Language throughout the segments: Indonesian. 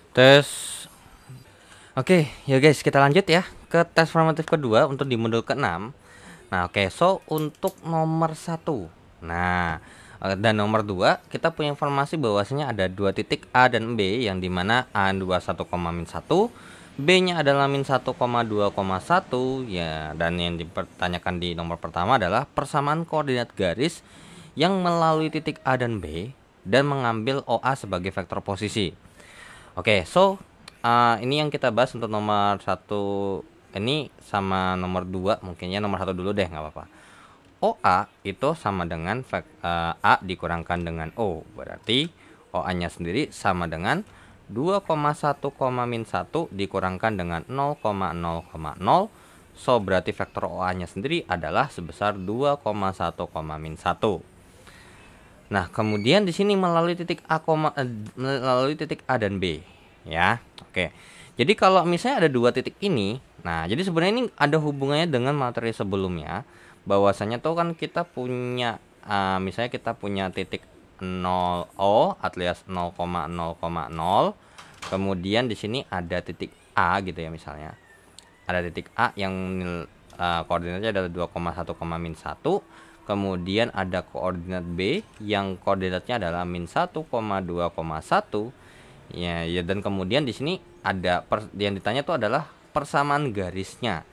Tes. Oke, ya guys, kita lanjut ya ke tes formatif kedua untuk di modul ke-6. Nah, oke, so untuk nomor 1. Nah, dan nomor 2 kita punya informasi bahwasanya ada dua titik A dan B, yang dimana A 21,-1, B-nya adalah -1,2,1 ya, dan yang dipertanyakan di nomor pertama adalah persamaan koordinat garis yang melalui titik A dan B dan mengambil OA sebagai vektor posisi. Oke, so ini yang kita bahas untuk nomor 1 ini sama nomor 2, mungkin ya nomor 1 dulu deh, nggak apa-apa. OA itu sama dengan A dikurangkan dengan O. Berarti OA-nya sendiri sama dengan 2,1,-1 dikurangkan dengan 0,0,0. So berarti vektor OA-nya sendiri adalah sebesar 2,1,-1. Nah, kemudian di sini melalui titik melalui titik A dan B, ya. Oke. Jadi kalau misalnya ada dua titik ini, nah jadi sebenarnya ini ada hubungannya dengan materi sebelumnya, bahwasanya tuh kan kita punya misalnya kita punya titik 0O alias 0,0,0. Kemudian di sini ada titik A gitu ya misalnya. Ada titik A yang koordinatnya adalah 2,1,-1. Kemudian ada koordinat B yang koordinatnya adalah -1,2,1. Ya, dan kemudian di sini ada yang ditanya itu adalah persamaan garisnya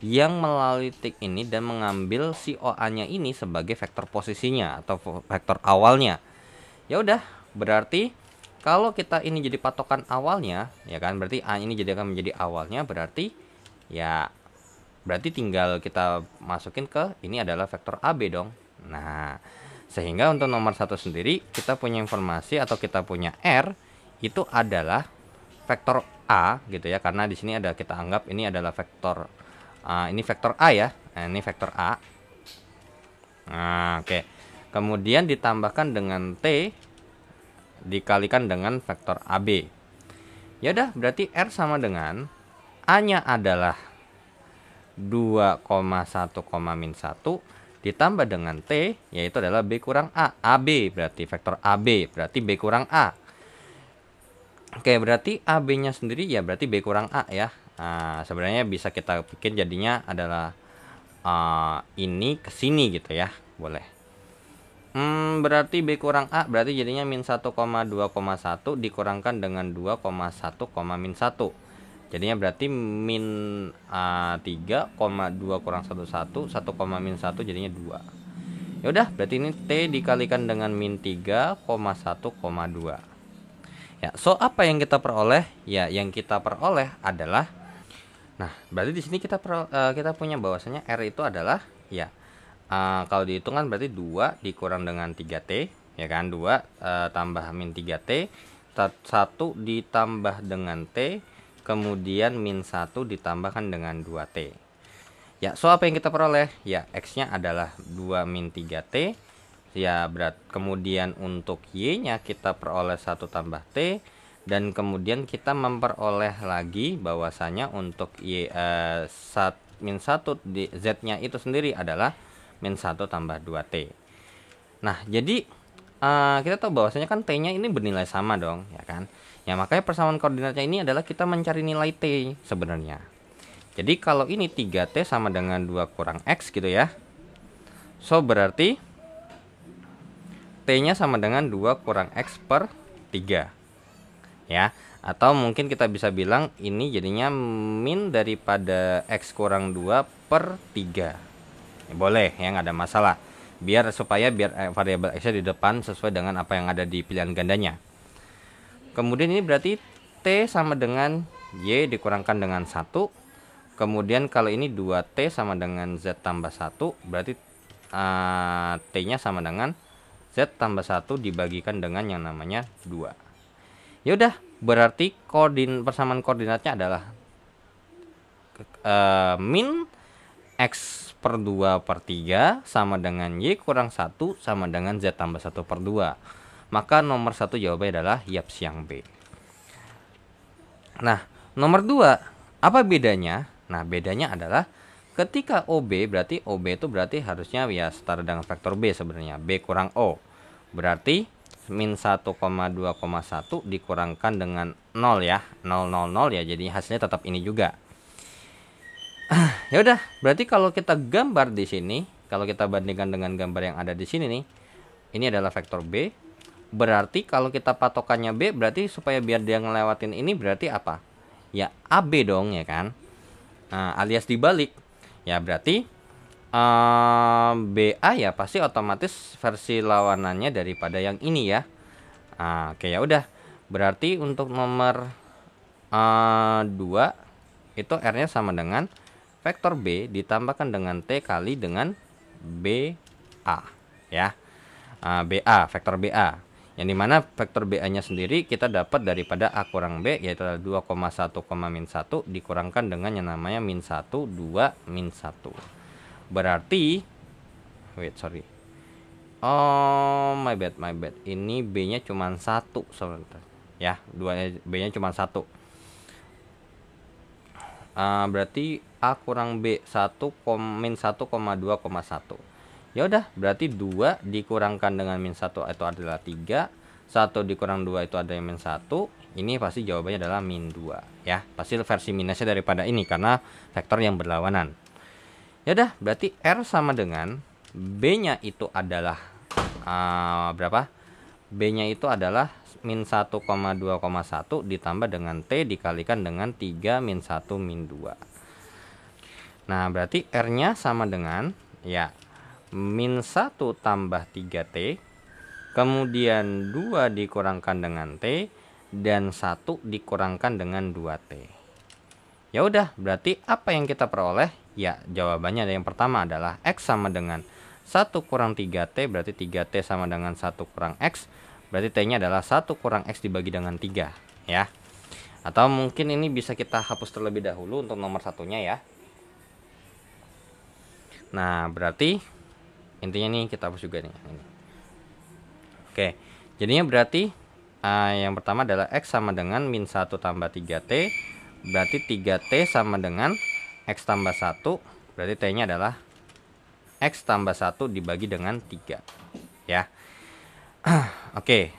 yang melalui titik ini dan mengambil si OA-nya ini sebagai vektor posisinya atau vektor awalnya. Ya udah, berarti kalau kita ini jadi patokan awalnya, ya kan, berarti A ini jadi akan menjadi awalnya, berarti ya berarti tinggal kita masukin ke ini adalah vektor AB dong. Nah, sehingga untuk nomor 1 sendiri kita punya informasi atau kita punya R itu adalah vektor A gitu ya, karena di sini ada kita anggap ini adalah vektor ini vektor A ya. Nah, ini vektor A. Nah, oke. Kemudian ditambahkan dengan T dikalikan dengan vektor AB. Ya udah, berarti R sama dengan A-nya adalah 2,1,-1 ditambah dengan T, yaitu adalah B kurang A. AB berarti vektor AB, berarti B kurang A. Oke, berarti AB-nya sendiri ya berarti B kurang A ya. Nah, sebenarnya bisa kita bikin jadinya adalah ini ke sini gitu ya. Boleh. Berarti B kurang A berarti jadinya -1,2,1 dikurangkan dengan 2,1,-1. Jadinya berarti -3,2 kurang 1,1 1,-1 jadinya 2. Ya udah, berarti ini T dikalikan dengan -3,1,2. Ya, so apa yang kita peroleh? Ya, yang kita peroleh adalah, nah, berarti di sini kita punya bahwasanya R itu adalah ya kalau dihitung kan berarti 2 dikurang dengan 3T, ya kan, 2 tambah -3T, 1 ditambah dengan T, kemudian -1 ditambahkan dengan 2T. Ya, so apa yang kita peroleh? Ya, X-nya adalah 2 - 3T. Ya, kemudian untuk Y-nya kita peroleh 1 tambah T. Dan kemudian kita memperoleh lagi bahwasanya untuk -1 di Z-nya itu sendiri adalah -1 tambah 2T. Nah, jadi kita tahu bahwasanya kan T-nya ini bernilai sama dong, ya kan? Ya, makanya persamaan koordinatnya ini adalah kita mencari nilai T sebenarnya. Jadi kalau ini 3T sama dengan 2 kurang X gitu ya. So berarti T-nya sama dengan 2 kurang X per 3. Ya, atau mungkin kita bisa bilang ini jadinya min daripada X kurang 2 per 3. Ya, boleh ya, nggak ada masalah. Supaya variabel X-nya di depan sesuai dengan apa yang ada di pilihan gandanya. Kemudian ini berarti T sama dengan Y dikurangkan dengan 1. Kemudian kalau ini 2T sama dengan Z tambah 1, berarti T-nya sama dengan Z tambah 1 dibagikan dengan yang namanya 2. Ya udah, berarti persamaan koordinatnya adalah min X per 2 per 3 sama dengan Y kurang 1 sama dengan Z tambah 1 per 2. Maka nomor 1 jawabannya adalah YAPS yang B. Nah, nomor 2, apa bedanya? Nah, bedanya adalah ketika OB, berarti OB itu berarti harusnya ya setara dengan vektor B sebenarnya, B kurang O. Berarti min 1,2,1 dikurangkan dengan 0 ya. 000 ya. Jadi hasilnya tetap ini juga. Ya udah, berarti kalau kita gambar di sini, kalau kita bandingkan dengan gambar yang ada di sini nih, ini adalah vektor B. Berarti kalau kita patokannya B, berarti supaya biar dia ngelewatin ini berarti apa? Ya AB dong ya kan. Nah, alias dibalik. Ya berarti BA ya pasti otomatis versi lawanannya daripada yang ini ya. Oke ya udah. Berarti untuk nomor 2 itu R-nya sama dengan vektor B ditambahkan dengan T kali dengan BA ya. BA, vektor BA. Yang dimana vektor BA-nya sendiri kita dapat daripada A kurang B, yaitu 2,1, min 1 dikurangkan dengan yang namanya min 1, 2, min 1. Berarti, sorry. Oh, my bad. Ini B-nya cuma 1 sebentar. Ya, B-nya cuma 1. Berarti A kurang B 1, min 1,2,1. Ya udah, berarti 2 dikurangkan dengan min 1 itu adalah 3. 1 dikurang 2 itu ada min 1. Ini pasti jawabannya adalah min 2 ya. Pasti versi minusnya daripada ini karena vektor yang berlawanan. Ya udah, berarti R sama dengan B-nya itu adalah berapa? B-nya itu adalah min 1,2,1 ditambah dengan T dikalikan dengan 3 min 1 min 2. Nah, berarti R-nya sama dengan ya min 1 tambah 3T, kemudian 2 dikurangkan dengan T, dan 1 dikurangkan dengan 2T. Ya udah, berarti apa yang kita peroleh? Ya, jawabannya yang pertama adalah X sama dengan 1 kurang 3T, berarti 3T sama dengan 1 kurang X, berarti T-nya adalah 1 kurang X dibagi dengan 3 ya. Atau mungkin ini bisa kita hapus terlebih dahulu untuk nomor satunya ya. Nah, berarti intinya nih kita hapus juga nih ini. Oke, jadinya berarti yang pertama adalah X sama dengan min 1 tambah 3T, berarti 3T sama dengan X tambah 1, berarti T-nya adalah X tambah 1 dibagi dengan 3 ya. Oke,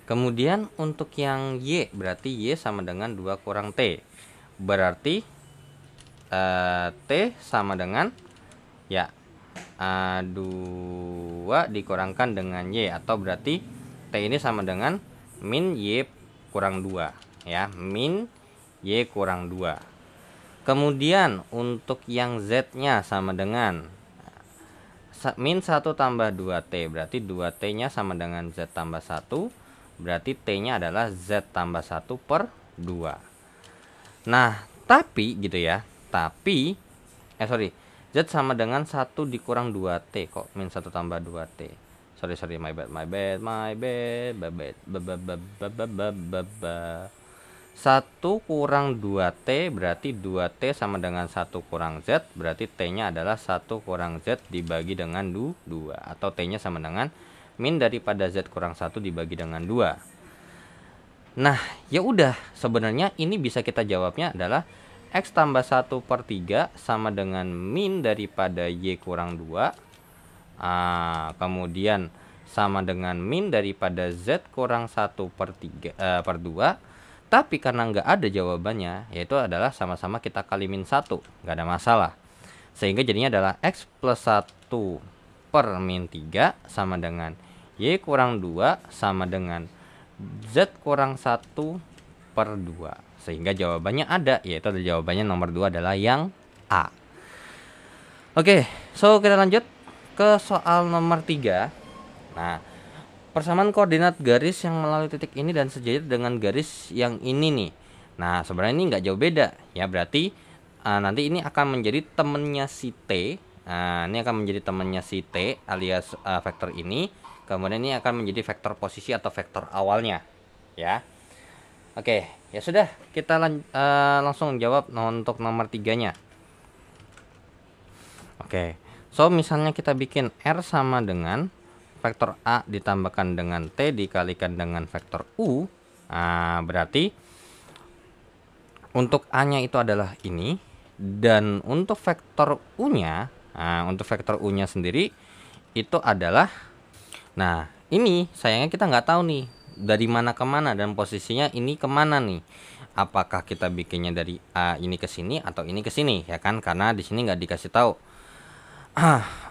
kemudian untuk yang Y, berarti Y sama dengan 2 kurang T, berarti T sama dengan ya 2 dikurangkan dengan Y, atau berarti T ini sama dengan min Y kurang 2 ya, min Y kurang 2. Kemudian untuk yang Z-nya sama dengan min 1 tambah 2T, berarti 2T-nya sama dengan Z tambah 1, berarti T-nya adalah Z tambah 1 per 2. Nah, tapi gitu ya, Z sama dengan 1 dikurang 2T, kok min 1 tambah 2T. Sorry, my bad. 1 kurang 2T, berarti 2T sama dengan 1 kurang Z, berarti T-nya adalah 1 kurang Z dibagi dengan 2, atau T-nya sama dengan min daripada Z kurang 1 dibagi dengan 2. Nah, ya udah, sebenarnya ini bisa kita jawabnya adalah X tambah 1 per 3 sama dengan min daripada Y kurang 2, kemudian sama dengan min daripada Z kurang 1 per 2. Tapi karena nggak ada jawabannya, yaitu adalah sama-sama kita kali min 1, nggak ada masalah. Sehingga jadinya adalah X plus 1 per min 3 sama dengan Y kurang 2 sama dengan Z kurang 1 per 2. Sehingga jawabannya ada, yaitu ada jawabannya nomor 2 adalah yang A. Oke, so kita lanjut ke soal nomor 3. Nah, persamaan koordinat garis yang melalui titik ini dan sejajar dengan garis yang ini nih. Nah, sebenarnya ini nggak jauh beda ya, berarti nanti ini akan menjadi temennya si T. Ini akan menjadi temennya si T alias vektor ini. Kemudian ini akan menjadi vektor posisi atau vektor awalnya ya. Oke, ya sudah, kita langsung jawab untuk nomor 3-nya. Oke, so misalnya kita bikin R sama dengan vektor A ditambahkan dengan T dikalikan dengan vektor U. Berarti untuk A-nya itu adalah ini, dan untuk vektor U-nya, sendiri itu adalah, nah ini sayangnya kita nggak tahu nih dari mana ke mana dan posisinya ini kemana nih. Apakah kita bikinnya dari ini ke sini atau ini ke sini ya kan? Karena di sini nggak dikasih tahu.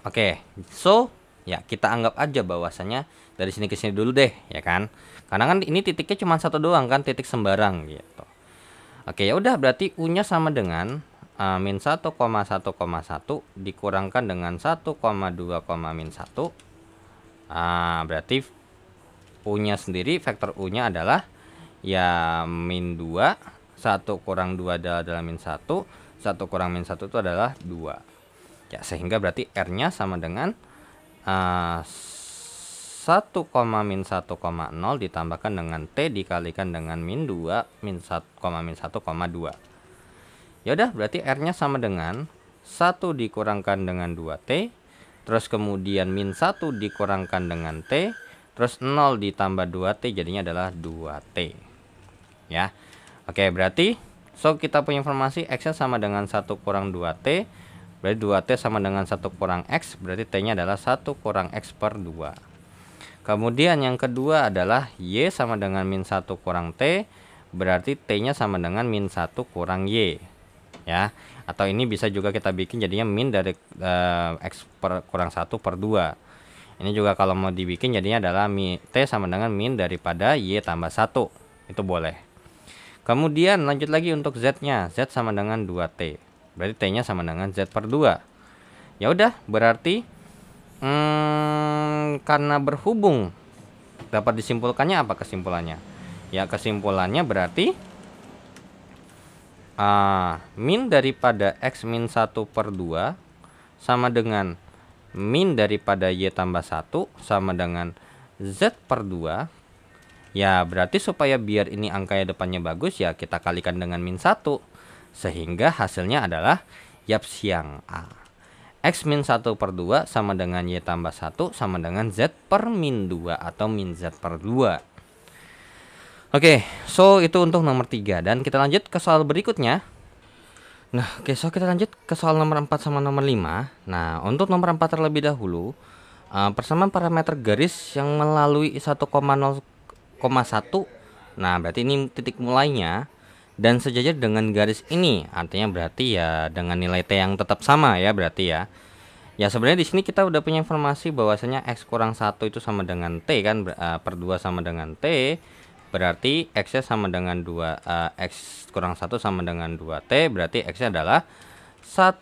Oke, so ya kita anggap aja bahwasanya dari sini ke sini dulu deh ya kan? Karena kan ini titiknya cuma satu doang kan, titik sembarang gitu. Oke, ya udah berarti U-nya sama dengan min 1,1,1 dikurangkan dengan 1,2, min 1. Berarti U-nya sendiri, vektor U-nya adalah ya min 2, 1 kurang 2 adalah min 1, 1 kurang min 1 itu adalah 2. Ya, sehingga berarti R-nya sama dengan 1, min 1,0 ditambahkan dengan T dikalikan dengan min 2, min 1,2. Ya udah, berarti R-nya sama dengan 1 dikurangkan dengan 2T, terus kemudian min 1 dikurangkan dengan T, terus 0 ditambah 2T jadinya adalah 2T. Ya. Oke, berarti so kita punya informasi X-nya sama dengan 1 kurang 2T, berarti 2T sama dengan 1 kurang X, berarti T-nya adalah 1 kurang X per 2. Kemudian yang kedua adalah Y sama dengan min 1 kurang T, berarti T-nya sama dengan min 1 kurang Y. Ya, atau ini bisa juga kita bikin jadinya min dari X kurang 1 per 2. Ini juga kalau mau dibikin jadinya adalah T sama dengan min daripada Y tambah 1. Itu boleh. Kemudian lanjut lagi untuk Z-nya. Z sama dengan 2T. Berarti T-nya sama dengan Z per 2. Ya udah, berarti karena berhubung dapat disimpulkannya apa kesimpulannya? Ya, kesimpulannya berarti min daripada X min 1 per 2 sama dengan min daripada Y tambah 1 sama dengan Z per 2. Ya, berarti supaya biar ini angkanya depannya bagus ya kita kalikan dengan min 1. Sehingga hasilnya adalah yaps yang A. X min 1 per 2 sama dengan Y tambah 1 sama dengan Z per min 2 atau min Z per 2. Oke, so itu untuk nomor 3. Dan kita lanjut ke soal berikutnya. Nah, oke, so kita lanjut ke soal nomor 4 sama nomor 5. Nah, untuk nomor 4 terlebih dahulu, persamaan parameter garis yang melalui 1,0,1. Nah, berarti ini titik mulainya dan sejajar dengan garis ini. Artinya berarti ya dengan nilai T yang tetap sama ya berarti ya. Ya sebenarnya di sini kita udah punya informasi bahwasanya X kurang 1 itu sama dengan T kan, per 2 sama dengan T. Berarti X-nya sama dengan 2, X kurang 1 sama dengan 2T, berarti X-nya adalah 1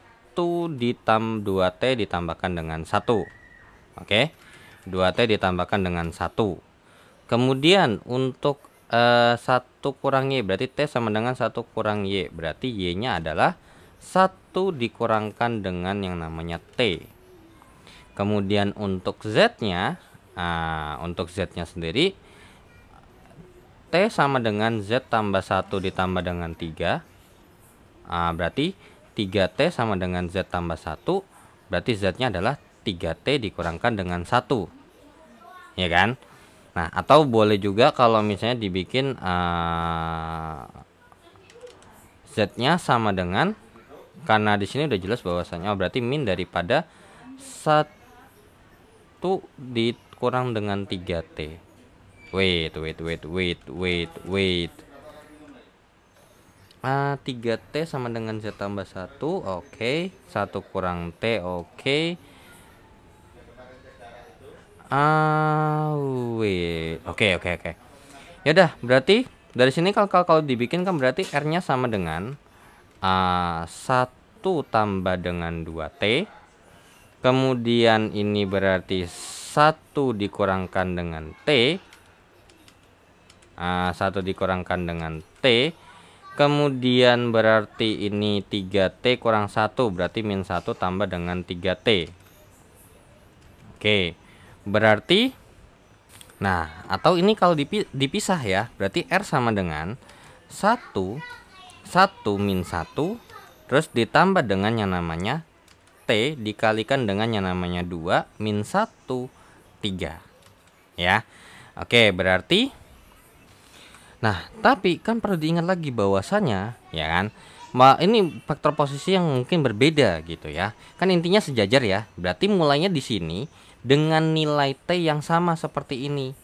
ditambah 2T ditambahkan dengan 1. Oke, 2T ditambahkan dengan 1. Kemudian untuk 1 kurang Y, berarti T sama dengan 1 kurang Y, berarti Y-nya adalah 1 dikurangkan dengan yang namanya T. Kemudian untuk Z-nya, untuk Z-nya sendiri, T sama dengan Z tambah 1 ditambah dengan 3. Berarti 3T sama dengan Z tambah 1. Berarti Z-nya adalah 3T dikurangkan dengan 1. Ya kan? Nah, atau boleh juga kalau misalnya dibikin Z-nya sama dengan, karena di sini udah jelas bahwasanya berarti min daripada 1 dikurang dengan 3T. Wait. 3T sama dengan Z tambah 1. Oke. 1 kurang T. Oke. Wait. Oke. Yaudah, berarti dari sini kalau dibikin kan berarti R-nya sama dengan 1 tambah dengan 2T. Kemudian ini berarti 1 dikurangkan dengan T. 1 dikurangkan dengan T. Kemudian berarti ini 3T kurang 1, berarti min 1 tambah dengan 3T. Oke, berarti nah, atau ini kalau dipisah ya, berarti R sama dengan 1 min 1 terus ditambah dengan yang namanya T dikalikan dengan yang namanya 2 min 1 3. Ya. Oke, berarti nah, tapi kan perlu diingat lagi bahwasanya ya kan, ini faktor posisi yang mungkin berbeda gitu ya. Kan intinya sejajar ya. Berarti mulainya di sini dengan nilai T yang sama seperti ini.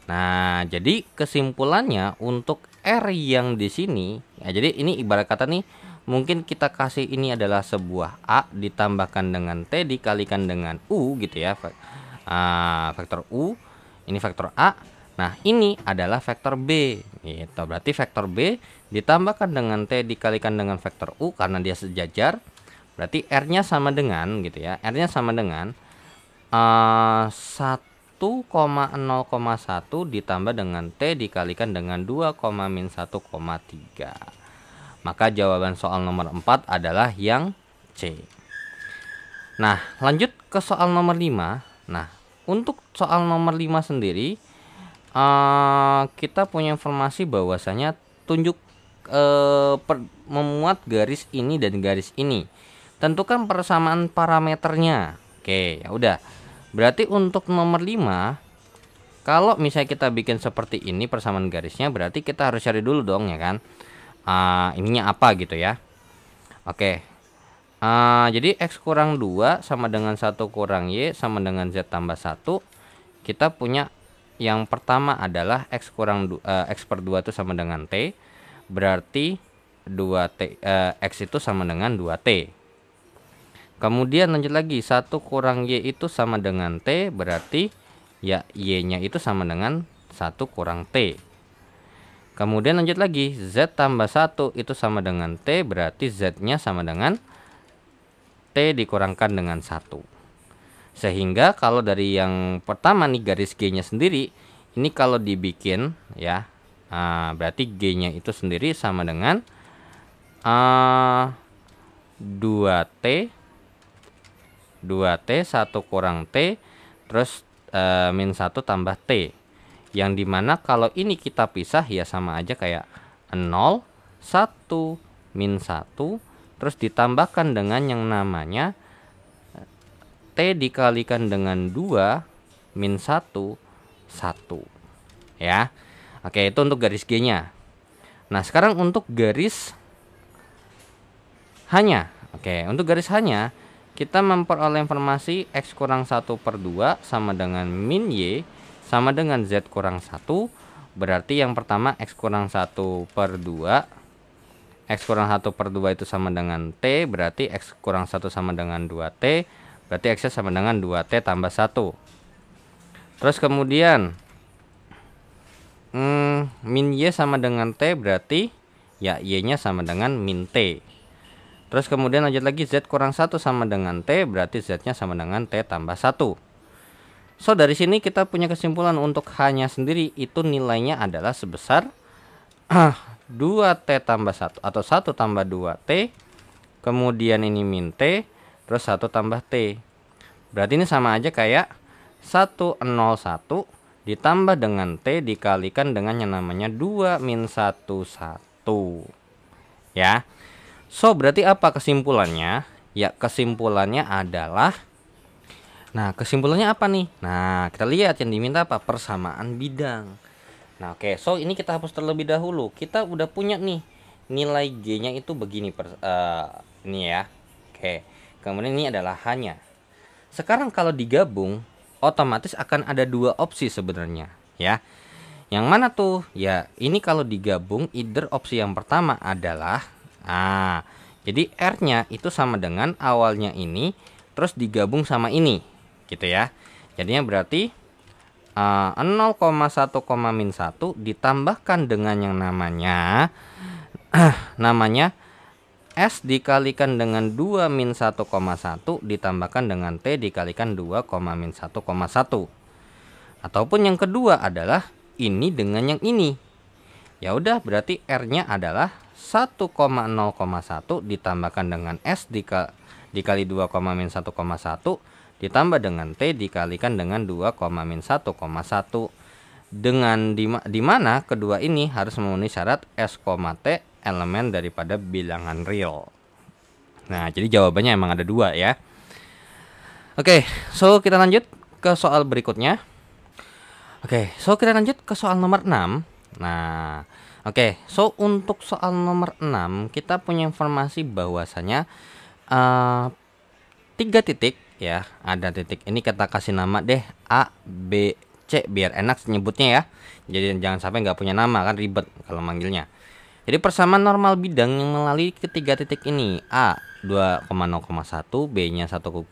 Nah, jadi kesimpulannya untuk R yang di sini, ya jadi ini ibarat kata nih, mungkin kita kasih ini adalah sebuah A ditambahkan dengan T dikalikan dengan U gitu ya. Vektor U, ini vektor A. Nah, ini adalah vektor B gitu. Berarti vektor B ditambahkan dengan T dikalikan dengan vektor U karena dia sejajar. Berarti R-nya sama dengan gitu ya. R-nya sama dengan 1,0,1 ditambah dengan T dikalikan dengan 2,-1,3. Maka jawaban soal nomor 4 adalah yang C. Nah, lanjut ke soal nomor 5. Nah, untuk soal nomor 5 sendiri kita punya informasi bahwasanya tunjuk memuat garis ini dan garis ini. Tentukan persamaan parameternya. Oke, ya udah. Berarti untuk nomor 5, kalau misalnya kita bikin seperti ini persamaan garisnya, berarti kita harus cari dulu dong ya kan. Ininya apa gitu ya. Oke. Jadi X kurang 2 sama dengan 1 kurang Y sama dengan Z tambah 1. Kita punya yang pertama adalah X per 2 itu sama dengan T. Berarti 2T, X itu sama dengan 2T. Kemudian lanjut lagi, 1 kurang Y itu sama dengan T. Berarti ya Y-nya itu sama dengan 1 kurang T. Kemudian lanjut lagi, Z tambah 1 itu sama dengan T. Berarti Z-nya sama dengan T dikurangkan dengan 1. Sehingga kalau dari yang pertama nih garis G-nya sendiri, ini kalau dibikin ya, berarti G-nya itu sendiri sama dengan 2T 1 kurang T terus min 1 tambah T. Yang dimana kalau ini kita pisah ya sama aja kayak 0, 1, min 1 terus ditambahkan dengan yang namanya T dikalikan dengan 2 min 1 1 ya. Oke, itu untuk garis G-nya. Nah, sekarang untuk garis H-nya. Oke, untuk garis H-nya kita memperoleh informasi X kurang 1 per 2 sama dengan min Y sama dengan Z kurang 1. Berarti yang pertama X kurang 1 per 2, X kurang 1 per 2 itu sama dengan T. Berarti X kurang 1 sama dengan 2T. Berarti X sama dengan 2T tambah 1. Terus kemudian min Y sama dengan T. Berarti ya Y-nya sama dengan min T. Terus kemudian lanjut lagi, Z kurang 1 sama dengan T. Berarti Z-nya sama dengan T tambah 1. So, dari sini kita punya kesimpulan untuk H-nya sendiri itu nilainya adalah sebesar 2T tambah 1 atau 1 tambah 2T. Kemudian ini min T. Terus 1 tambah T. Berarti ini sama aja kayak 101 ditambah dengan T dikalikan dengan yang namanya 2 min 1 1. Ya. So, berarti apa kesimpulannya? Ya, kesimpulannya adalah, nah, kesimpulannya apa nih? Nah, kita lihat yang diminta apa? Persamaan bidang. Nah, oke. So, ini kita hapus terlebih dahulu. Kita udah punya nih nilai G-nya itu begini ini ya. Oke. Kemudian ini adalah H-nya. Sekarang kalau digabung, otomatis akan ada dua opsi sebenarnya, ya. Yang mana tuh? Ya, ini kalau digabung, either opsi yang pertama adalah jadi R-nya itu sama dengan awalnya ini terus digabung sama ini, gitu ya. Jadinya berarti 0,1, min 1 ditambahkan dengan yang namanya S dikalikan dengan 2 min 1,1 ditambahkan dengan T dikalikan 2, min 1,1. Ataupun yang kedua adalah ini dengan yang ini. Ya udah, berarti R-nya adalah 1,0,1 ditambahkan dengan S dikali 2, min 1,1 ditambah dengan T dikalikan dengan 2, min 1,1. Dengan dimana kedua ini harus memenuhi syarat S, T elemen daripada bilangan real. Nah, jadi jawabannya emang ada dua ya. Oke, so kita lanjut ke soal berikutnya. Oke, so kita lanjut ke soal nomor 6. Nah, oke, so untuk soal nomor 6 kita punya informasi bahwasanya 3 titik ya, ada titik. Ini kita kasih nama deh A, B, C biar enak nyebutnya ya. Jadi jangan sampai nggak punya nama, kan ribet kalau manggilnya. Jadi persamaan normal bidang yang melalui ketiga titik ini, A 2,0,1, B-nya 1,2,0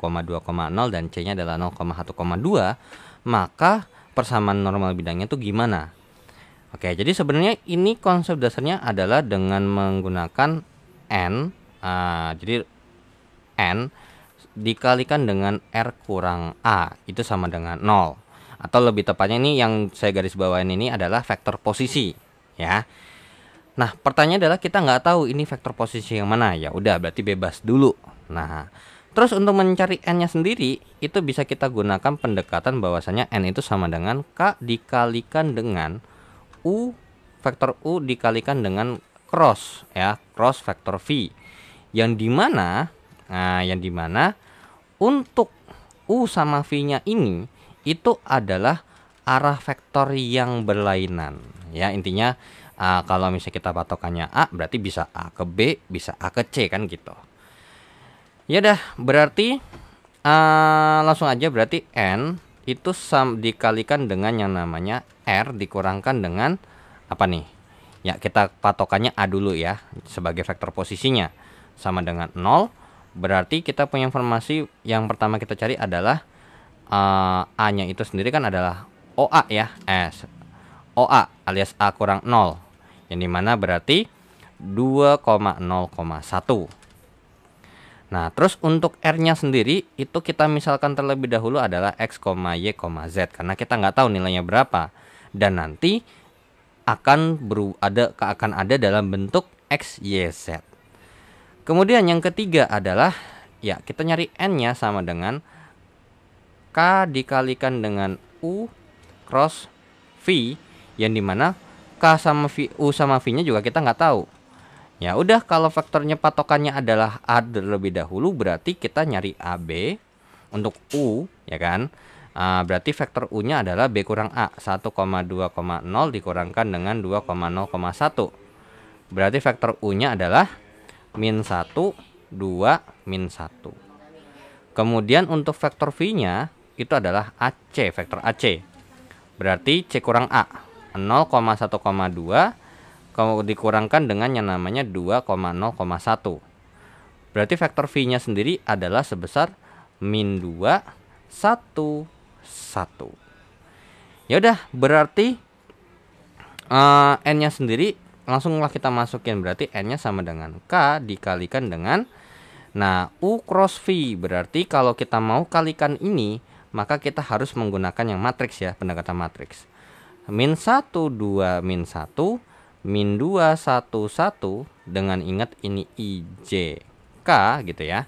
dan C-nya adalah 0,1,2, maka persamaan normal bidangnya itu gimana? Oke, jadi sebenarnya ini konsep dasarnya adalah dengan menggunakan N, jadi N dikalikan dengan R kurang A, itu sama dengan 0. Atau lebih tepatnya ini yang saya garis bawain ini adalah vektor posisi, ya. Nah, pertanyaannya adalah kita nggak tahu ini vektor posisi yang mana. Ya udah, berarti bebas dulu. Nah, terus untuk mencari n-nya sendiri itu bisa kita gunakan pendekatan bahwasanya n itu sama dengan k dikalikan dengan u, vektor u dikalikan dengan cross ya, cross vektor v. Yang dimana, untuk u sama v-nya ini itu adalah arah vektor yang berlainan. Ya, intinya kalau misalnya kita patokannya A, berarti bisa A ke B, bisa A ke C kan gitu. Ya udah, berarti langsung aja berarti N itu dikalikan dengan yang namanya R dikurangkan dengan apa nih? Ya, kita patokannya A dulu ya sebagai vektor posisinya sama dengan 0. Berarti kita punya informasi yang pertama kita cari adalah A-nya itu sendiri kan adalah OA ya. OA alias A kurang 0. Yang dimana berarti 2,0,1. Nah, terus untuk R-nya sendiri itu kita misalkan terlebih dahulu adalah X, Y, Z karena kita nggak tahu nilainya berapa dan nanti akan ada dalam bentuk X, Y, Z. Kemudian yang ketiga adalah ya kita nyari N-nya sama dengan K dikalikan dengan U cross V yang dimana K sama V, U sama V-nya juga kita nggak tahu. Ya udah, kalau vektornya patokannya adalah A terlebih dahulu, berarti kita nyari AB untuk U, ya kan? Berarti vektor U-nya adalah B kurang A, 1,2,0 dikurangkan dengan 2,0,1. Berarti vektor U-nya adalah min 1, 2, min 1. Kemudian untuk vektor V-nya itu adalah AC, vektor AC. Berarti C kurang A 0,1,2 dikurangkan dengan yang namanya 2,0,1. Berarti vektor V-nya sendiri adalah sebesar min 2, 1, 1. Ya udah, berarti N-nya sendiri langsunglah kita masukin. Berarti N-nya sama dengan K dikalikan dengan U cross V. Berarti kalau kita mau kalikan ini, maka kita harus menggunakan yang matriks ya, pendekatan matriks. Min 1, 2, min 1, min 2, 1, 1 dengan ingat ini IJ K gitu ya.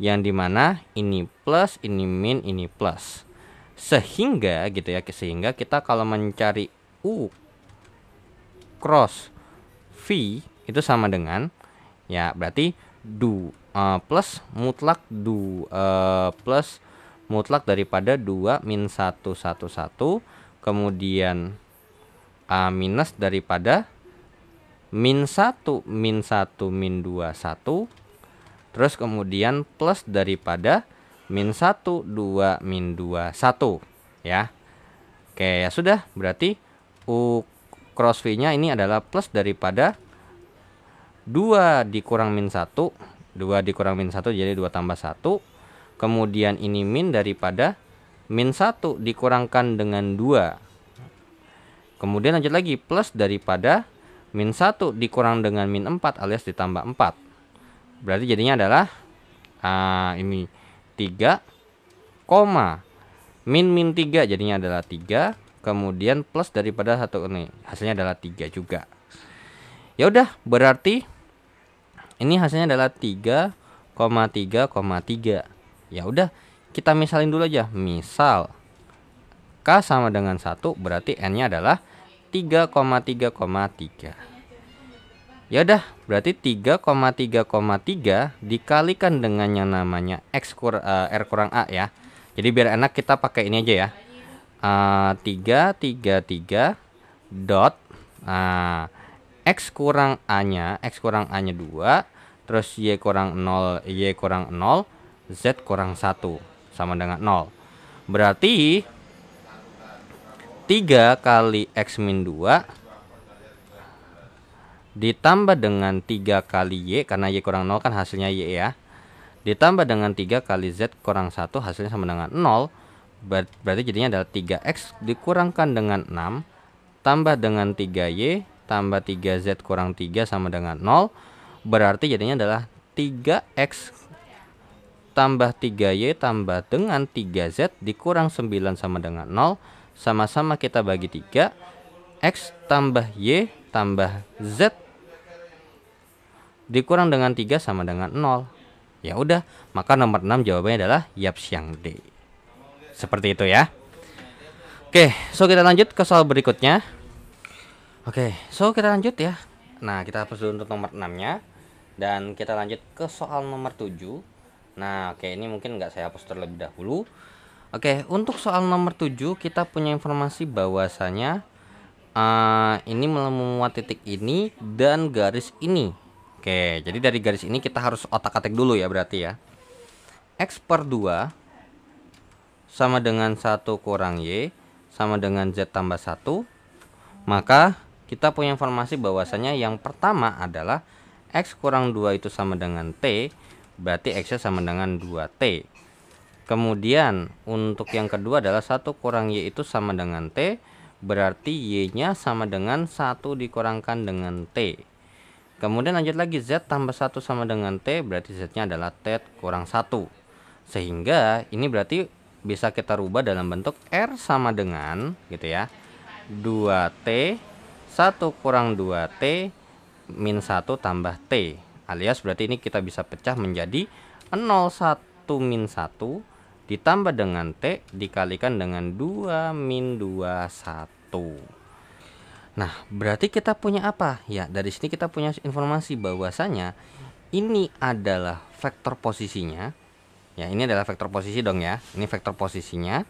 Yang dimana ini plus, ini min, ini plus. Sehingga gitu ya, sehingga kita kalau mencari U cross V itu sama dengan ya berarti plus mutlak plus mutlak daripada 2 min 1, 1, 1. Kemudian minus daripada min 1, min 1, min 2, 1. Terus kemudian plus daripada min 1, 2, min 2, 1. Ya. Oke, ya sudah. Berarti U cross V-nya ini adalah plus daripada 2 dikurang min 1. 2 dikurang min 1 jadi 2 tambah 1. Kemudian ini min daripada min 1 dikurangkan dengan 2. Kemudian lanjut lagi plus daripada min 1 dikurang dengan min 4 alias ditambah 4. Berarti jadinya adalah ini 3, min 3 jadinya adalah 3. Kemudian plus daripada 1 ini hasilnya adalah 3 juga. Ya udah, berarti ini hasilnya adalah 3,3,3. Ya udah, kita misalin dulu aja. Misal K sama dengan 1, berarti N-nya adalah 3,3,3. Ya udah, berarti 3,3,3 dikalikan dengan yang namanya R kurang A ya. Jadi biar enak kita pakai ini aja ya. 3 dot X kurang A-nya 2, terus Y kurang 0, Z kurang 1. sama dengan 0. Berarti 3 kali X min 2 ditambah dengan 3 kali Y, karena Y kurang 0 kan hasilnya Y ya, ditambah dengan 3 kali Z kurang 1 hasilnya sama dengan 0. Berarti jadinya adalah 3X dikurangkan dengan 6 tambah dengan 3Y tambah 3Z kurang 3 sama dengan 0. Berarti jadinya adalah 3X tambah 3Y tambah dengan 3Z dikurang 9 sama dengan 0. Sama-sama kita bagi 3. X tambah Y tambah Z dikurang dengan 3 sama dengan 0. Ya udah, maka nomor 6 jawabannya adalah Yapsiang D. Seperti itu ya. Oke, so kita lanjut ke soal berikutnya. Oke, so kita lanjut ya. Nah, kita hapus dulu untuk nomor 6-nya. Dan kita lanjut ke soal nomor 7. Nah, oke, ini mungkin nggak saya hapus terlebih dahulu. Oke, untuk soal nomor 7 kita punya informasi bahwasanya ini memuat titik ini dan garis ini. Oke, jadi dari garis ini kita harus otak-atik dulu ya berarti ya. X per 2 sama dengan 1 kurang Y sama dengan Z tambah 1. Maka kita punya informasi bahwasanya yang pertama adalah X kurang 2 itu sama dengan T. Berarti X nya sama dengan 2T. Kemudian untuk yang kedua adalah 1 kurang Y itu sama dengan T. Berarti Y nya sama dengan 1 dikurangkan dengan T. Kemudian lanjut lagi, Z tambah 1 sama dengan T. Berarti Z nya adalah T kurang 1. Sehingga ini berarti bisa kita rubah dalam bentuk R sama dengan gitu ya, 2T 1 kurang 2T min 1 tambah T, alias berarti ini kita bisa pecah menjadi 0 1 min 1 ditambah dengan T dikalikan dengan 2 min 2 1. Nah, berarti kita punya apa? Ya, dari sini kita punya informasi bahwasanya ini adalah vektor posisinya. Ya, ini adalah vektor posisi dong ya. Ini vektor posisinya.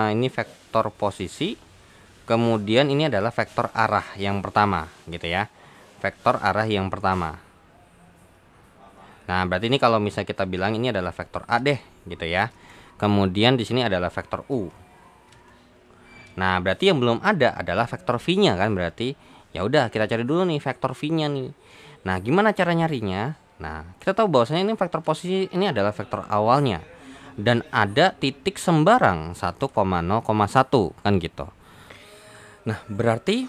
Ini vektor posisi. Kemudian ini adalah vektor arah yang pertama, gitu ya. Vektor arah yang pertama. Nah, berarti ini kalau misalnya kita bilang ini adalah vektor A deh, gitu ya. Kemudian di sini adalah vektor U. Nah, berarti yang belum ada adalah vektor V-nya kan berarti. Ya udah, kita cari dulu nih vektor V-nya nih. Nah, gimana cara nyarinya? Nah, kita tahu bahwasanya ini vektor posisi ini adalah vektor awalnya dan ada titik sembarang 1,0,1 kan gitu. Nah, berarti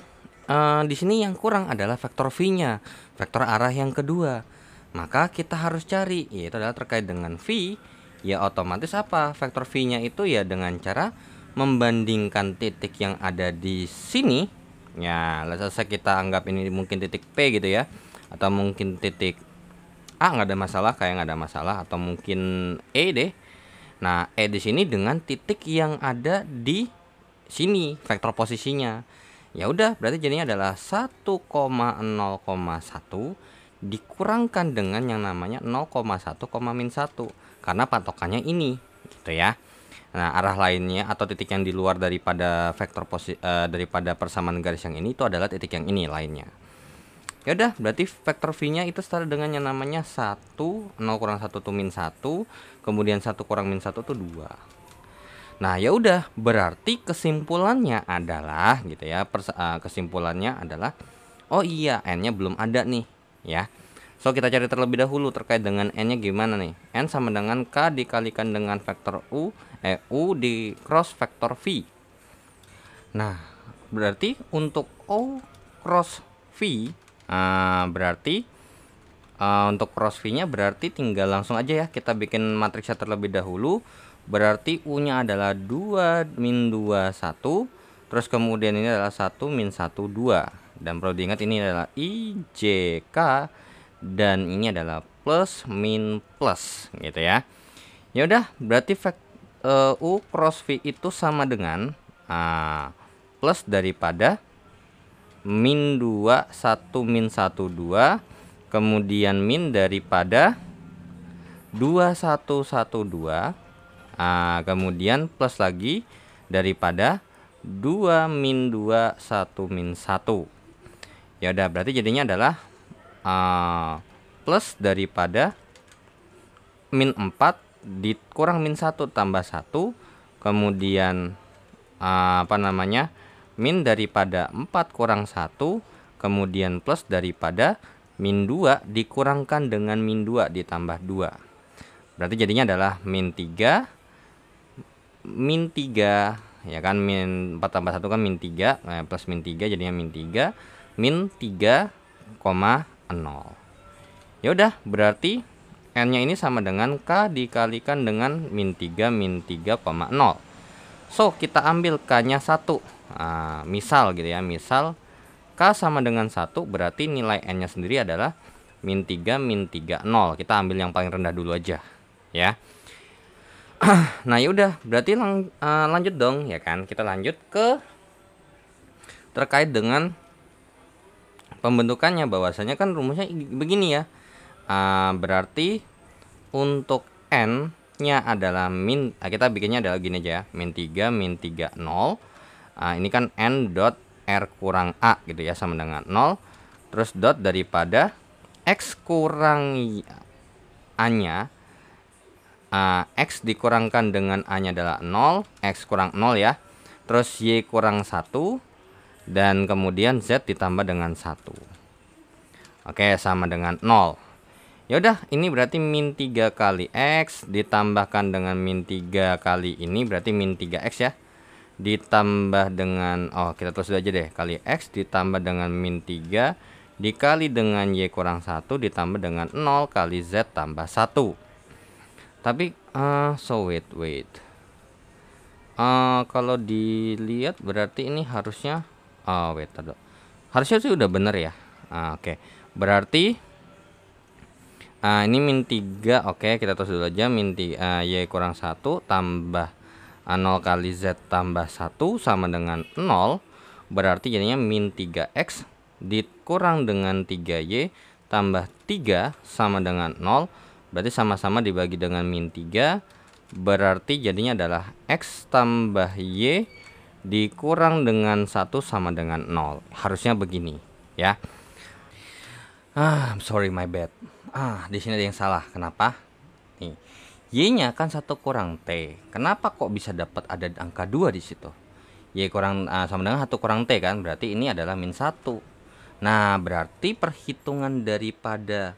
di sini yang kurang adalah vektor V-nya, vektor arah yang kedua. Maka kita harus cari, yaitu adalah terkait dengan V. Ya otomatis apa? Vektor V-nya itu ya dengan cara membandingkan titik yang ada di sini. Ya, selesai kita anggap ini mungkin titik P gitu ya, atau mungkin titik A nggak ada masalah, kayak nggak ada masalah, atau mungkin E deh. Nah, E di sini dengan titik yang ada di sini vektor posisinya. Ya udah, berarti jadinya adalah 1,0,1 dikurangkan dengan yang namanya 0,1, min 1 karena patokannya ini, gitu ya. Nah, arah lainnya atau titik yang di luar daripada vektor daripada persamaan garis yang ini itu adalah titik yang ini lainnya. Ya udah, berarti vektor V-nya itu setara dengan yang namanya 1, 0 kurang 1 itu min 1, kemudian 1 kurang min 1 itu 2. Nah, ya udah, berarti kesimpulannya adalah gitu ya, kesimpulannya adalah oh iya, N-nya belum ada nih, ya. So, kita cari terlebih dahulu terkait dengan N-nya gimana nih. N sama dengan K dikalikan dengan vektor U di cross vektor V. Nah, berarti untuk O cross V berarti untuk cross V-nya berarti tinggal langsung aja ya kita bikin matriksnya terlebih dahulu. Berarti U-nya adalah 2 min 2 1, terus kemudian ini adalah 1 min 1 2. Dan perlu diingat ini adalah IJK dan ini adalah plus min plus gitu ya. Ya udah, berarti U cross V itu sama dengan plus daripada min 2 1 min 1 2, kemudian min daripada 2 1 1 2, kemudian plus lagi daripada 2 min 2 1 min 1. Ya udah, berarti jadinya adalah plus daripada min 4 dikurang min 1 tambah 1, kemudian min daripada 4 kurang 1, kemudian plus daripada min 2 dikurangkan dengan min 2 ditambah 2. Berarti jadinya adalah min 3 ya kan, min 4 tambah 1 kan min 3, plus min 3 jadinya min 3 3,0. Ya udah, berarti n-nya ini sama dengan K dikalikan dengan min 3 3,0. So, kita ambil K-nya 1. Misal gitu ya, misal K sama dengan 1, berarti nilai N-nya sendiri adalah min 3 3,0. Kita ambil yang paling rendah dulu aja ya. Nah, yaudah, berarti lanjut dong ya kan. Kita lanjut ke terkait dengan pembentukannya, bahwasanya kan rumusnya begini ya. Berarti untuk N-nya adalah kita bikinnya adalah gini aja ya, min 3 3,0. Ini kan N dot R kurang A gitu ya, sama dengan 0. Terus dot daripada X kurang A-nya, X dikurangkan dengan A-nya adalah 0, X kurang 0 ya. Terus Y kurang 1, dan kemudian Z ditambah dengan 1. Oke, sama dengan 0. Yaudah, ini berarti min 3 kali X ditambahkan dengan min 3 kali ini, berarti min 3X ya. Ditambah dengan, kita tulis aja deh, kali X ditambah dengan min 3 dikali dengan Y kurang 1 ditambah dengan 0 kali Z tambah 1. Tapi wait. Kalau dilihat berarti ini harusnya harusnya sih udah bener ya. Oke. Berarti ini min 3. Oke, kita tulis dulu aja, min 3 Y kurang 1 tambah 0 kali Z tambah 1 sama dengan 0. Berarti jadinya min 3X dikurang dengan 3Y tambah 3 sama dengan 0. Berarti sama-sama dibagi dengan min 3. Berarti jadinya adalah X tambah Y dikurang dengan 1 sama dengan 0. Harusnya begini ya. I'm sorry, my bad. Di sini ada yang salah. Kenapa? Nih, Y-nya kan 1 kurang T. Kenapa kok bisa dapat ada angka 2 di situ? Y kurang sama dengan 1 kurang T kan? Berarti ini adalah min 1. Nah, berarti perhitungan daripada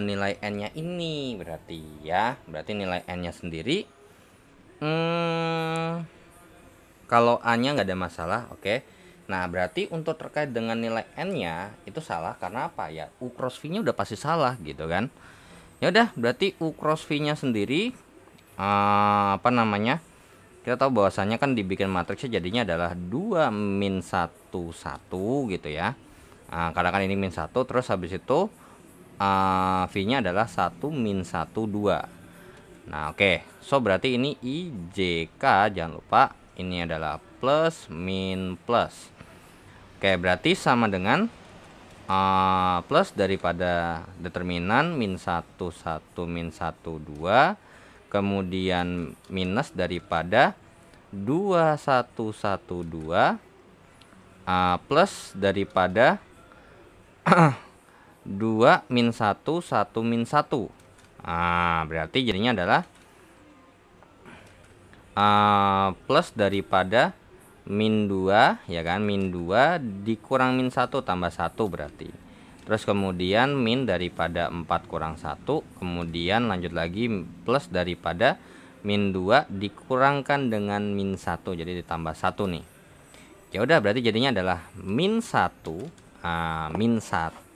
nilai N-nya ini berarti ya. Berarti nilai N-nya sendiri kalau A-nya nggak ada masalah, oke. Nah, berarti untuk terkait dengan nilai N-nya itu salah karena apa ya? U cross V-nya udah pasti salah gitu kan. Ya udah, berarti U cross V-nya sendiri kita tahu bahwasannya kan dibikin matriksnya jadinya adalah 2 min 1 1 gitu ya. Karena kan ini min 1, terus habis itu V-nya adalah 1 min 1 2. Nah, oke. So berarti ini IJK, jangan lupa ini adalah plus min plus. Oke, berarti sama dengan plus daripada determinan min 1 1 min 1 2, kemudian minus daripada 2 1 1 2, plus daripada 2 min 1 1 min 1. Berarti jadinya adalah plus daripada min 2 ya kan, min 2 dikurang min 1 tambah 1 berarti. Terus kemudian min daripada 4 kurang 1, kemudian lanjut lagi plus daripada min 2 dikurangkan dengan min 1, jadi ditambah 1 nih. Ya udah, berarti jadinya adalah min 1 min 1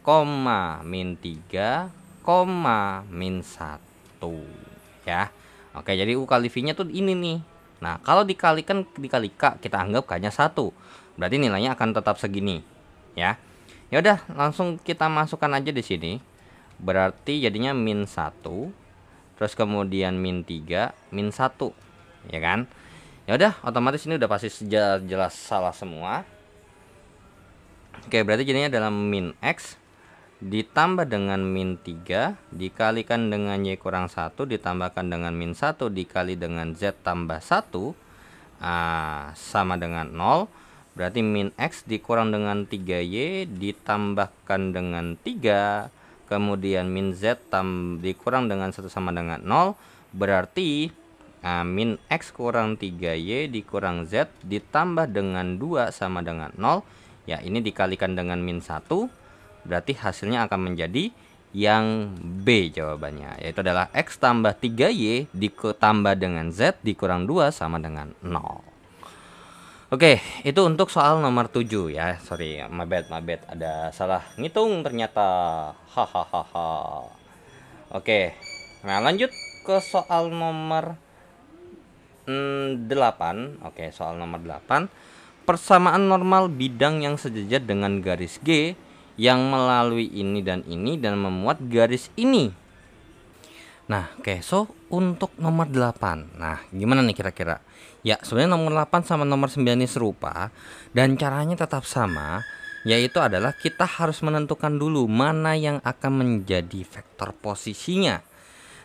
koma min 3 koma min 1 ya. Oke, jadi U kali V-nya tuh ini nih. Nah, kalau dikalikan dikali K, kita anggap K-nya 1. Berarti nilainya akan tetap segini, ya. Ya udah, langsung kita masukkan aja di sini. Berarti jadinya min 1, terus kemudian min 3, min 1, ya kan? Ya udah, otomatis ini udah pasti jelas salah semua. Oke, berarti jadinya adalah min X ditambah dengan min 3 dikalikan dengan Y kurang 1 ditambahkan dengan min 1 dikali dengan Z tambah 1 sama dengan 0. Berarti min X dikurang dengan 3Y ditambahkan dengan 3 kemudian min Z dikurang dengan 1 sama dengan 0, berarti min X kurang 3Y dikurang Z ditambah dengan 2 sama dengan 0. Ya, ini dikalikan dengan min 1, berarti hasilnya akan menjadi yang B jawabannya, yaitu adalah X tambah 3Y ditambah dengan Z dikurang 2 sama dengan 0. Oke, itu untuk soal nomor 7 ya. Sorry, my bad, ada salah ngitung ternyata. Hahaha. Oke, nah lanjut ke soal nomor 8. Oke, soal nomor 8. Persamaan normal bidang yang sejajar dengan garis G yang melalui ini dan memuat garis ini. Nah, oke, so untuk nomor 8. Nah, gimana nih kira-kira? Ya, sebenarnya nomor 8 sama nomor 9 ini serupa dan caranya tetap sama, yaitu adalah kita harus menentukan dulu mana yang akan menjadi vektor posisinya.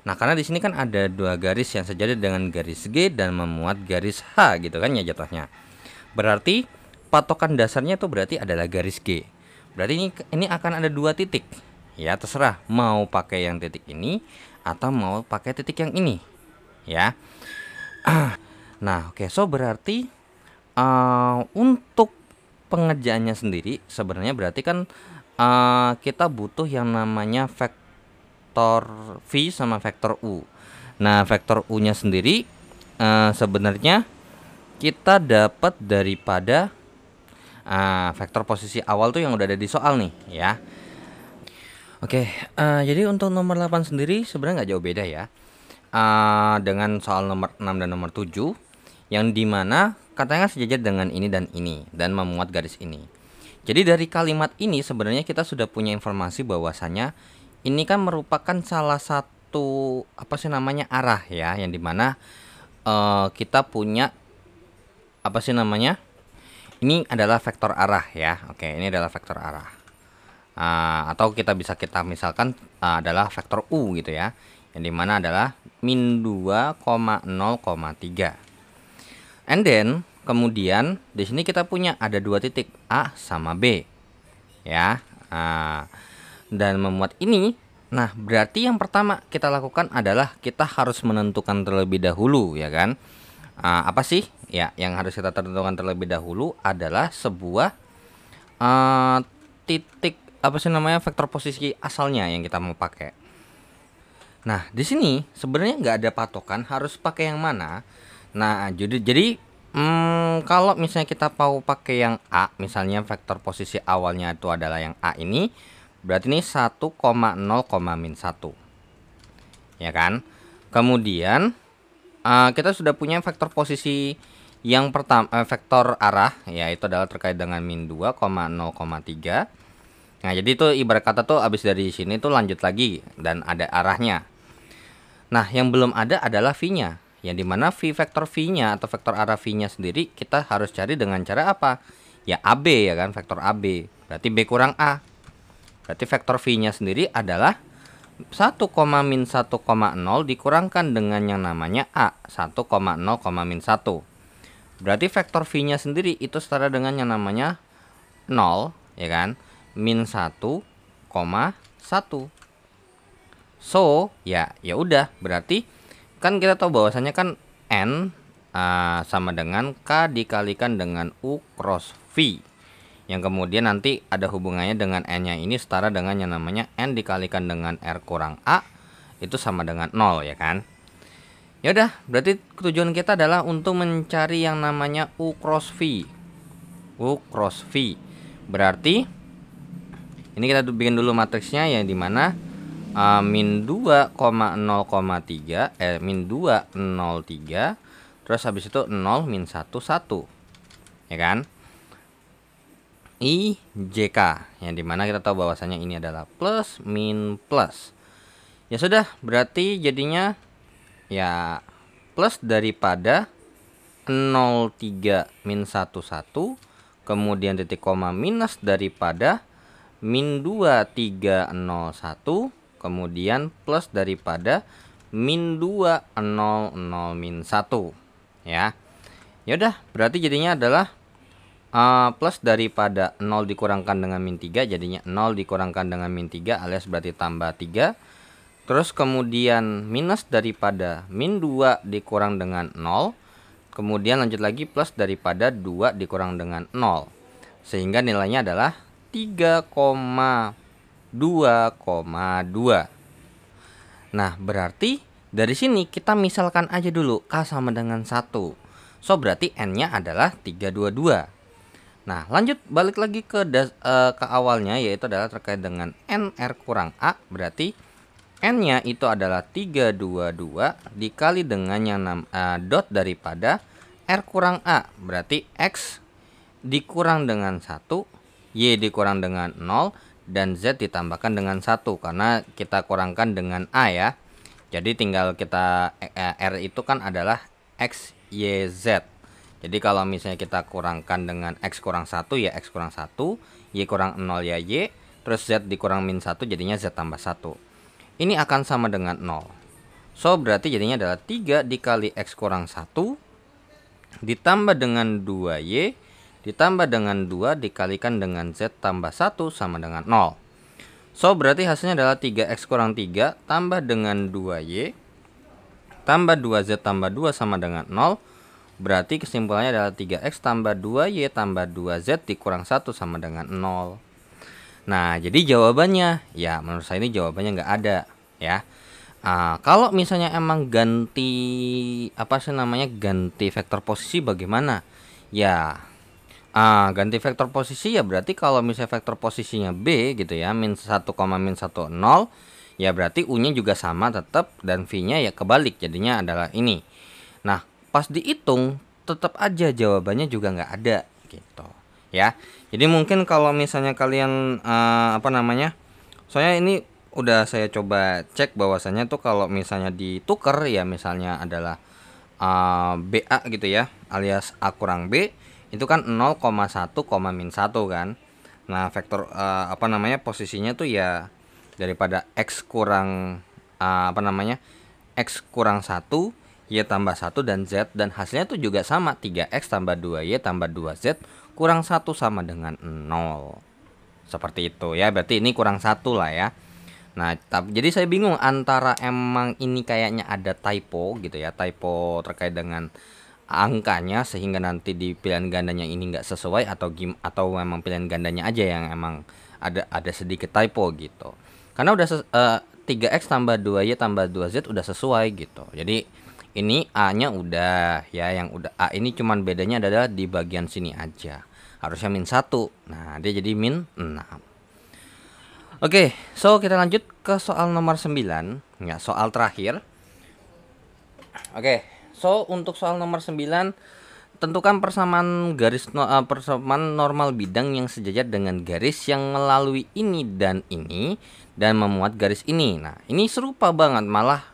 Nah, karena di sini kan ada dua garis yang sejajar dengan garis G dan memuat garis H gitu kan ya jatuhnya. Berarti patokan dasarnya itu berarti adalah garis G. Berarti ini akan ada dua titik. Ya, terserah mau pakai yang titik ini atau mau pakai titik yang ini. Ya. Nah, oke, so berarti untuk pengerjaannya sendiri sebenarnya berarti kan kita butuh yang namanya vektor V sama vektor U. Nah, vektor U-nya sendiri sebenarnya kita dapat daripada vektor posisi awal tuh yang udah ada di soal nih ya. Oke, jadi untuk nomor 8 sendiri sebenarnya nggak jauh beda ya dengan soal nomor 6 dan nomor 7, yang dimana katanya sejajar dengan ini dan memuat garis ini. Jadi dari kalimat ini sebenarnya kita sudah punya informasi bahwasannya ini kan merupakan salah satu arah ya, yang dimana kita punya ini adalah vektor arah ya. Oke, ini adalah vektor arah. Atau kita misalkan adalah vektor U gitu ya, yang dimana adalah min 2,0,3. And then kemudian di sini kita punya ada dua titik A sama B ya, dan memuat ini. Nah, berarti yang pertama kita lakukan adalah kita harus menentukan terlebih dahulu ya kan. Apa sih ya yang harus kita tentukan terlebih dahulu adalah sebuah titik vektor posisi asalnya yang kita mau pakai. Nah, di sini sebenarnya nggak ada patokan harus pakai yang mana. Nah, jadi kalau misalnya kita mau pakai yang A, misalnya vektor posisi awalnya itu adalah yang A ini, berarti ini 1,0, min 1. Ya kan? Kemudian kita sudah punya vektor posisi yang pertama, vektor arah, yaitu adalah terkait dengan min 2,0,3. Nah, jadi itu ibarat kata tuh abis dari sini tuh lanjut lagi dan ada arahnya. Nah, yang belum ada adalah V-nya, yang dimana vektor V-nya atau vektor arah V-nya sendiri kita harus cari dengan cara apa? Ya AB ya kan, vektor AB. Berarti B kurang A. Berarti vektor V-nya sendiri adalah 1, min 1,0 dikurangkan dengan yang namanya A, 1,0, min 1. Berarti vektor V-nya sendiri itu setara dengan yang namanya 0 ya kan, min 1,1. So, ya udah, berarti kan kita tahu bahwasanya kan N sama dengan K dikalikan dengan U cross V. Yang kemudian nanti ada hubungannya dengan N-nya ini setara dengan yang namanya N dikalikan dengan R kurang A, itu sama dengan 0 ya kan. Ya udah, berarti tujuan kita adalah untuk mencari yang namanya U cross V. U cross V. Berarti ini kita bikin dulu matriksnya, yang dimana min 2,0,3 min 2,03, terus habis itu 0, min 1, 1 ya kan. IJK, yang dimana kita tahu bahwasanya ini adalah plus min plus. Ya sudah, berarti jadinya ya plus daripada 0,3 min 1, 1, kemudian titik koma minus daripada min 2,301, kemudian plus daripada min 2,00 min 1 ya. Yaudah, berarti jadinya adalah plus daripada 0 dikurangkan dengan min 3 jadinya 0 dikurangkan dengan min 3 alias berarti tambah 3. Terus kemudian minus daripada min 2 dikurang dengan 0. Kemudian lanjut lagi plus daripada 2 dikurang dengan 0. Sehingga nilainya adalah 3,2,2. Nah, berarti dari sini kita misalkan aja dulu K sama dengan 1. So, berarti N-nya adalah 322. Nah, lanjut balik lagi ke awalnya, yaitu adalah terkait dengan NR kurang A. Berarti N-nya itu adalah 322 dikali dengan yang dot daripada R kurang A. Berarti X dikurang dengan 1, Y dikurang dengan 0, dan Z ditambahkan dengan 1 karena kita kurangkan dengan A ya. Jadi tinggal kita R itu kan adalah X, Y, Z. Jadi kalau misalnya kita kurangkan dengan X kurang 1 ya X kurang 1, Y kurang 0 ya Y, terus Z dikurang min 1 jadinya Z tambah 1. Ini akan sama dengan 0. So berarti jadinya adalah 3 dikali X kurang 1 ditambah dengan 2Y ditambah dengan 2 dikalikan dengan Z tambah 1 sama dengan 0. So berarti hasilnya adalah 3X kurang 3 tambah dengan 2Y tambah 2Z tambah 2 sama dengan 0. Berarti kesimpulannya adalah 3X tambah 2Y tambah 2Z dikurang 1 sama dengan 0. Nah, jadi jawabannya ya menurut saya ini jawabannya nggak ada ya. Kalau misalnya emang ganti ganti vektor posisi bagaimana? Ya, ganti vektor posisi ya berarti kalau misalnya vektor posisinya B gitu ya, min 1, min 1, 0, ya berarti U-nya juga sama tetap dan V-nya ya kebalik jadinya adalah ini. Nah, pas dihitung tetap aja jawabannya juga nggak ada gitu ya. Jadi mungkin kalau misalnya kalian soalnya ini udah saya coba cek bahwasannya tuh kalau misalnya ditukar ya misalnya adalah BA gitu ya alias A kurang B itu kan 0,1, min 1 kan. Nah, vektor posisinya tuh ya daripada X kurang X kurang 1, Y tambah 1 dan Z, dan hasilnya tuh juga sama 3X tambah 2Y tambah 2Z kurang 1 sama dengan 0. Seperti itu ya, berarti ini kurang 1 lah ya. Nah, jadi saya bingung antara emang ini kayaknya ada typo gitu ya, typo terkait dengan angkanya sehingga nanti di pilihan gandanya ini nggak sesuai atau memang pilihan gandanya aja yang emang ada sedikit typo gitu. Karena udah 3X tambah 2Y tambah 2Z udah sesuai gitu. Jadi ini A-nya udah ya, yang udah A ini cuman bedanya adalah di bagian sini aja. Harusnya min 1. Nah, dia jadi min 6. Oke, so kita lanjut ke soal nomor 9, ya, soal terakhir. Oke, so untuk soal nomor 9, tentukan persamaan persamaan normal bidang yang sejajar dengan garis yang melalui ini dan memuat garis ini. Nah, ini serupa banget, malah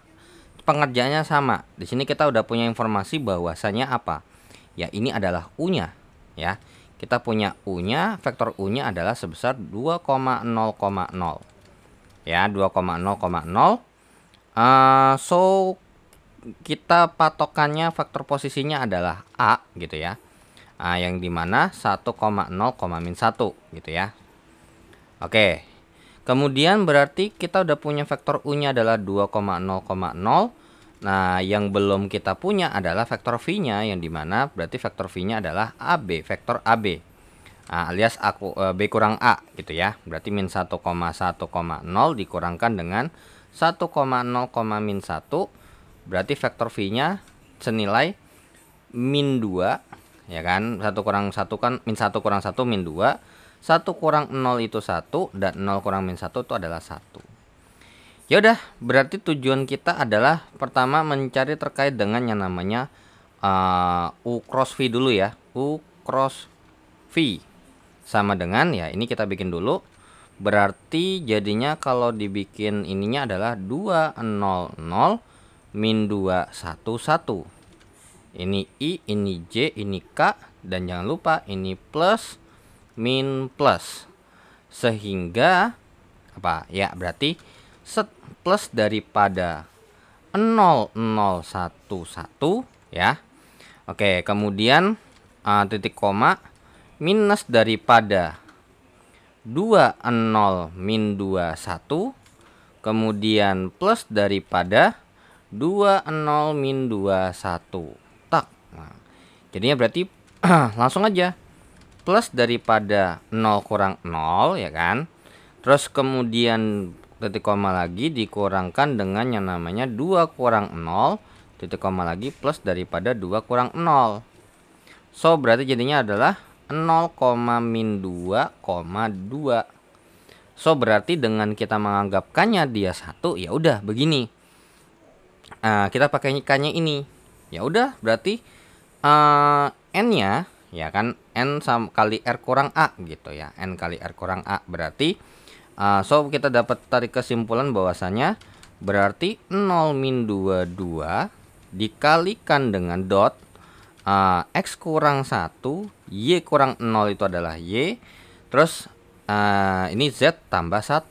pengerjaannya sama. Di sini kita udah punya informasi bahwasanya apa? Ya, ini adalah U-nya, ya. Kita punya U-nya, vektor U-nya adalah sebesar 2,0,0. Ya, 2,0,0. So kita patokannya vektor posisinya adalah A gitu ya. Yang dimana 1,0, min 1 gitu ya. Oke. Kemudian berarti kita udah punya vektor U-nya adalah 2,0,0. Nah, yang belum kita punya adalah vektor V-nya, yang dimana berarti vektor V-nya adalah AB, vektor AB, alias B kurang A gitu ya. Berarti min 1,1,0 dikurangkan dengan 1,0, min 1, berarti vektor V-nya senilai min 2, ya kan. 1 kurang 1 kan min 1 kurang 1 min 2, 1 kurang 0 itu 1, dan 0 kurang min 1 itu adalah 1. Ya udah, berarti tujuan kita adalah pertama mencari terkait dengan yang namanya U cross V dulu ya. U cross V sama dengan ya, ini kita bikin dulu. Berarti jadinya kalau dibikin ininya adalah 200 min 211. Ini I, ini J, ini K, dan jangan lupa ini plus min plus. Sehingga apa? Ya, berarti plus daripada 0011 ya. Oke, kemudian titik koma minus daripada 20 min 21, kemudian plus daripada 20 min 21. Tak. Nah, jadinya berarti langsung aja plus daripada 0 kurang 0 ya kan. Terus kemudian titik koma lagi dikurangkan dengan yang namanya 2 kurang 0 titik koma lagi plus daripada 2 kurang 0. So berarti jadinya adalah 0, min 2, 2. So berarti dengan kita menganggapkannya dia 1, ya udah begini. Kita pakai ikannya ini. Ya udah berarti n-nya ya kan n sama kali r kurang a gitu ya. N kali r kurang a berarti so kita dapat tarik kesimpulan bahwasanya berarti 0 min 22 dikalikan dengan dot x kurang 1 y kurang 0 itu adalah y. Terus ini z tambah 1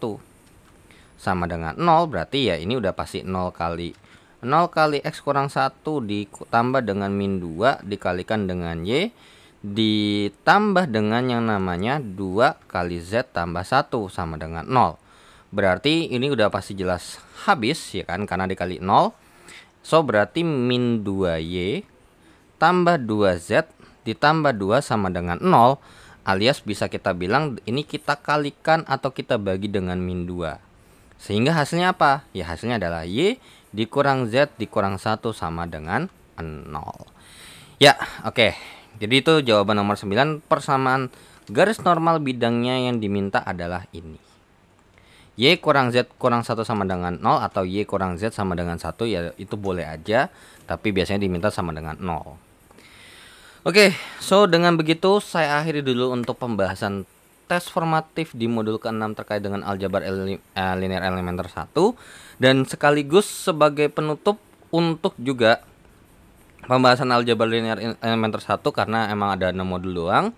sama dengan 0, berarti ya ini udah pasti 0 kali x kurang 1 ditambah dengan min 2 dikalikan dengan y ditambah dengan yang namanya 2 kali z tambah 1 sama dengan 0. Berarti ini udah pasti jelas habis ya kan karena dikali 0. So berarti min 2y tambah 2z ditambah 2 sama dengan 0, alias bisa kita bilang ini kita kalikan atau kita bagi dengan min 2. Sehingga hasilnya apa? Ya hasilnya adalah y dikurang z dikurang 1 sama dengan 0. Ya, oke. Jadi itu jawaban nomor 9, persamaan garis normal bidangnya yang diminta adalah ini. Y kurang Z kurang 1 sama dengan 0 atau Y kurang Z sama dengan 1 ya itu boleh aja, tapi biasanya diminta sama dengan 0. Oke, so dengan begitu saya akhiri dulu untuk pembahasan tes formatif di modul ke-6 terkait dengan aljabar linear elementer 1, dan sekaligus sebagai penutup untuk juga pembahasan aljabar linear elementer 1 karena emang ada 6 modul doang.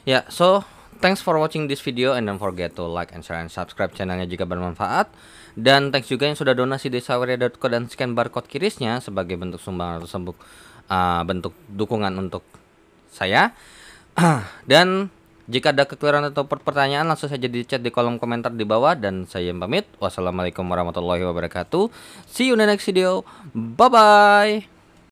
Ya, so thanks for watching this video and don't forget to like and share and subscribe channelnya jika bermanfaat. Dan thanks juga yang sudah donasi di saweria.co dan scan barcode kirisnya sebagai bentuk sumbangan atau bentuk dukungan untuk saya. Dan jika ada kekeliruan atau pertanyaan langsung saja di chat di kolom komentar di bawah, dan saya pamit. Wassalamualaikum warahmatullahi wabarakatuh. See you in the next video. Bye bye.